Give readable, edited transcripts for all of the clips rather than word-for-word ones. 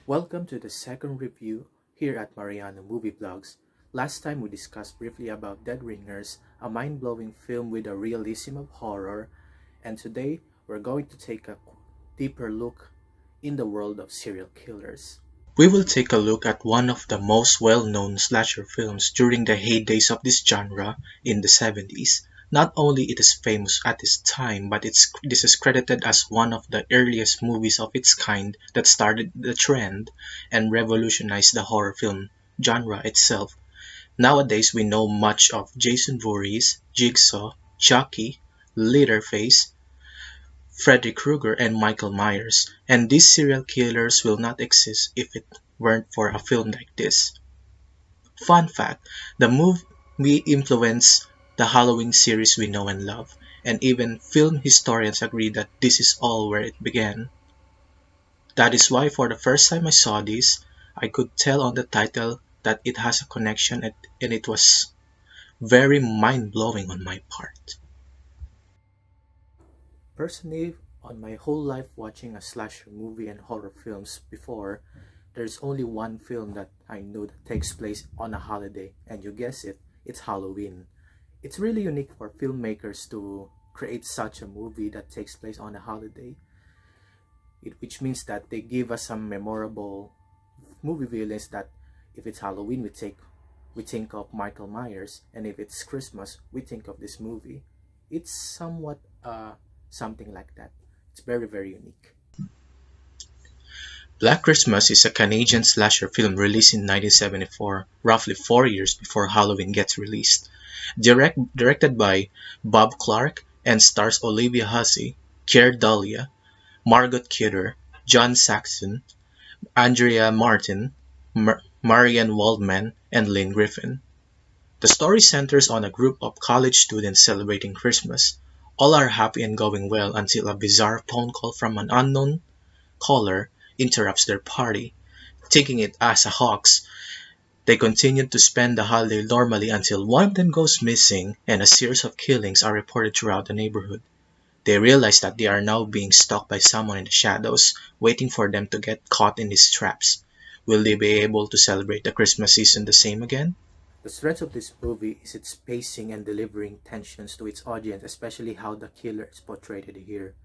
Welcome to the second review here at Mariano Movie Blogs. Last time we discussed briefly about Dead Ringers, a mind-blowing film with a realism of horror, and today we're going to take a deeper look in the world of serial killers. We will take a look at one of the most well-known slasher films during the heydays of this genre in the 70s. Not only it is famous at its time, but this is credited as one of the earliest movies of its kind that started the trend and revolutionized the horror film genre itself. Nowadays we know much of Jason Voorhees, Jigsaw, Chucky, Leatherface, Freddy Krueger and Michael Myers, and these serial killers will not exist if it weren't for a film like this. Fun fact, the movie influenced the Halloween series we know and love, and even film historians agree that this is all where it began. That is why for the first time I saw this, I could tell on the title that it has a connection and it was very mind-blowing on my part. Personally, on my whole life watching a slasher movie and horror films before, there's only one film that I know that takes place on a holiday, and you guess it, it's Halloween. It's really unique for filmmakers to create such a movie that takes place on a holiday, which means that they give us some memorable movie villains that if it's Halloween we think of Michael Myers, and if it's Christmas we think of this movie. It's somewhat something like that. It's very unique. Black Christmas is a Canadian slasher film released in 1974, roughly 4 years before Halloween gets released. Directed by Bob Clark and stars Olivia Hussey, Keir Dullea, Margot Kidder, John Saxon, Andrea Martin, Marianne Waldman, and Lynn Griffin. The story centers on a group of college students celebrating Christmas. All are happy and going well until a bizarre phone call from an unknown caller interrupts their party. Taking it as a hoax, they continue to spend the holiday normally until one of them goes missing and a series of killings are reported throughout the neighborhood. They realize that they are now being stalked by someone in the shadows, waiting for them to get caught in his traps. Will they be able to celebrate the Christmas season the same again? The strength of this movie is its pacing and delivering tensions to its audience, especially how the killer is portrayed here.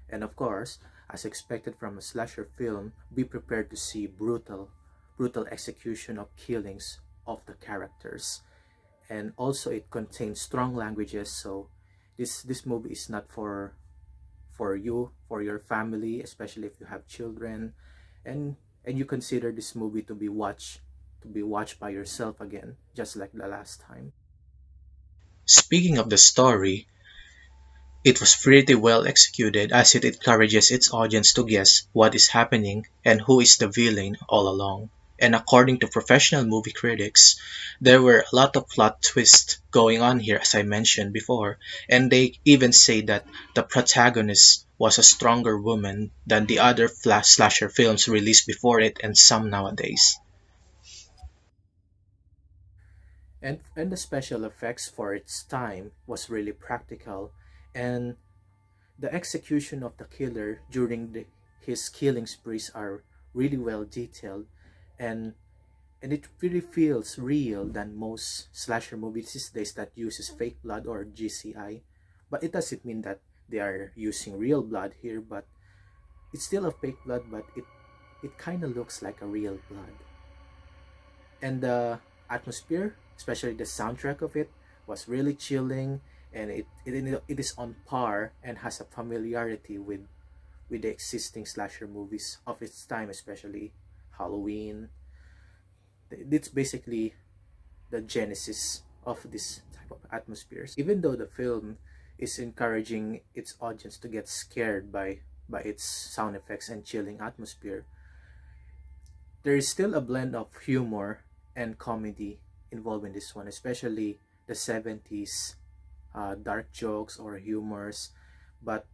And of course, as expected from a slasher film, be prepared to see brutal execution of killings of the characters. And also it contains strong languages, so this movie is not for your family, especially if you have children, and you consider this movie to be watched by yourself again, just like the last time. Speaking of the story, it was pretty well executed as it encourages its audience to guess what is happening and who is the villain all along. And according to professional movie critics, there were a lot of plot twists going on here as I mentioned before, and they even say that the protagonist was a stronger woman than the other flash slasher films released before it and some nowadays. And the special effects for its time was really practical, and the execution of the killer during his killing sprees are really well detailed, and it really feels real than most slasher movies these days that uses fake blood or GCI. But it doesn't mean that they are using real blood here, but it's still a fake blood, but it kind of looks like a real blood. And the atmosphere, especially the soundtrack of it, was really chilling, and it is on par and has a familiarity with the existing slasher movies of its time, especially Halloween. It's basically the genesis of this type of atmospheres. Even though the film is encouraging its audience to get scared by its sound effects and chilling atmosphere, there is still a blend of humor and comedy involved in this one, especially the 70s dark jokes or humors. But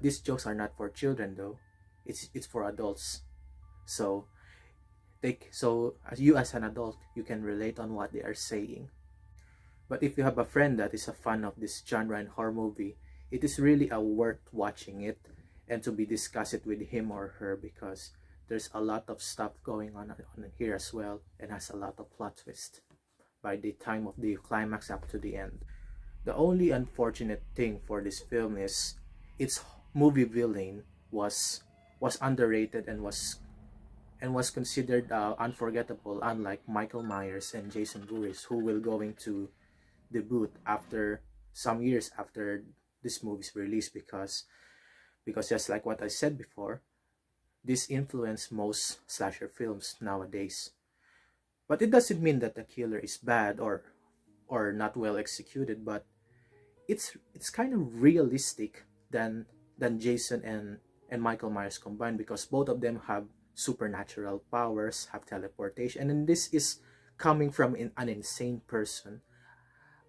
these jokes are not for children though. It's for adults. So as you as an adult, you can relate on what they are saying. But if you have a friend that is a fan of this genre and horror movie, it is really a worth watching it and to be discussed it with him or her, because there's a lot of stuff going on here as well, and has a lot of plot twist by the time of the climax up to the end. The only unfortunate thing for this film is its movie villain was underrated and was considered unforgettable, unlike Michael Myers and Jason Voorhees, who will going to debut after some years after this movie's release, because just like what I said before, this influenced most slasher films nowadays. But it doesn't mean that the killer is bad or not well executed, but it's kind of realistic than Jason and Michael Myers combined, because both of them have supernatural powers, have teleportation, and this is coming from an insane person,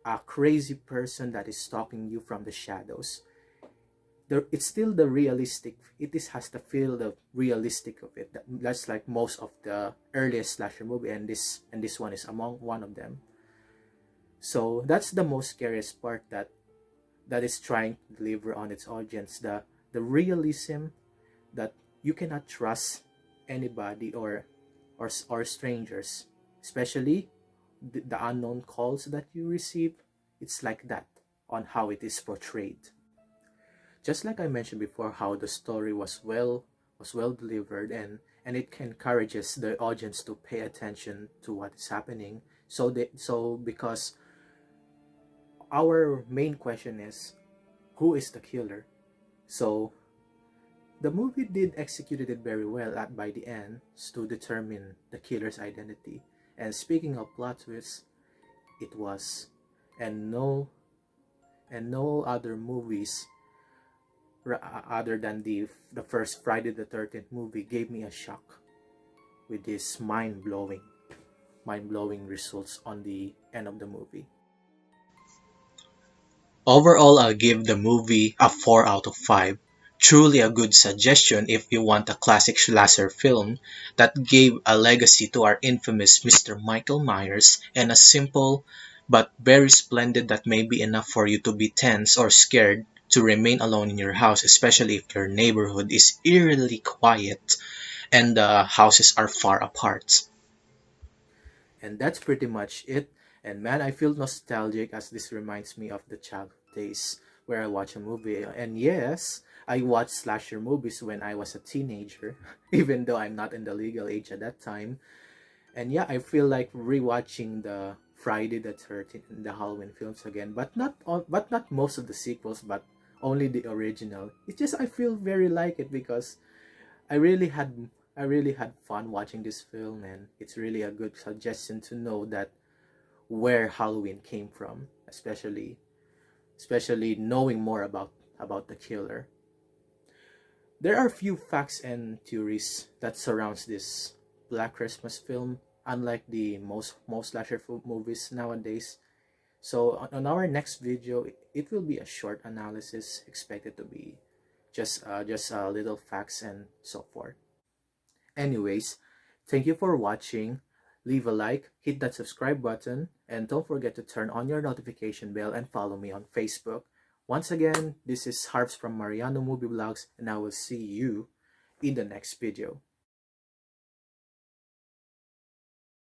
a crazy person that is stalking you from the shadows. It's still the realistic. Has the feel the realistic of it. That's like most of the earliest slasher movie, and this one is among one of them. So that's the most scariest part that is trying to deliver on its audience, the realism that you cannot trust anybody or strangers, especially the unknown calls that you receive. It's like that on how it is portrayed. Just like I mentioned before, how the story was well delivered, and it encourages the audience to pay attention to what is happening. So because our main question is, who is the killer? So the movie did executed it very well by the end to determine the killer's identity. And speaking of plot twists, it was, and no other movies other than the first Friday the 13th movie gave me a shock with this mind-blowing results on the end of the movie. Overall, I'll give the movie a 4 out of 5. Truly a good suggestion if you want a classic slasher film that gave a legacy to our infamous Mr. Michael Myers, and a simple but very splendid that may be enough for you to be tense or scared to remain alone in your house, especially if your neighborhood is eerily quiet and the houses are far apart. And that's pretty much it. And man, I feel nostalgic as this reminds me of the childhood days where I watch a movie. And yes, I watched slasher movies when I was a teenager, even though I'm not in the legal age at that time. And yeah, I feel like rewatching the Friday the 13th and the Halloween films again, but not most of the sequels, but only the original. It's just I feel very like it because I really had I really had fun watching this film, and it's really a good suggestion to know that where Halloween came from, especially knowing more about the killer. There are few facts and theories that surrounds this Black Christmas film, unlike the most slasher movies nowadays. So on our next video, it will be a short analysis, expected to be just little facts and so forth. Anyways, thank you for watching. Leave a like, hit that subscribe button, and don't forget to turn on your notification bell and follow me on Facebook. Once again, this is Harps from Mariano Movie Vlogs, and I will see you in the next video.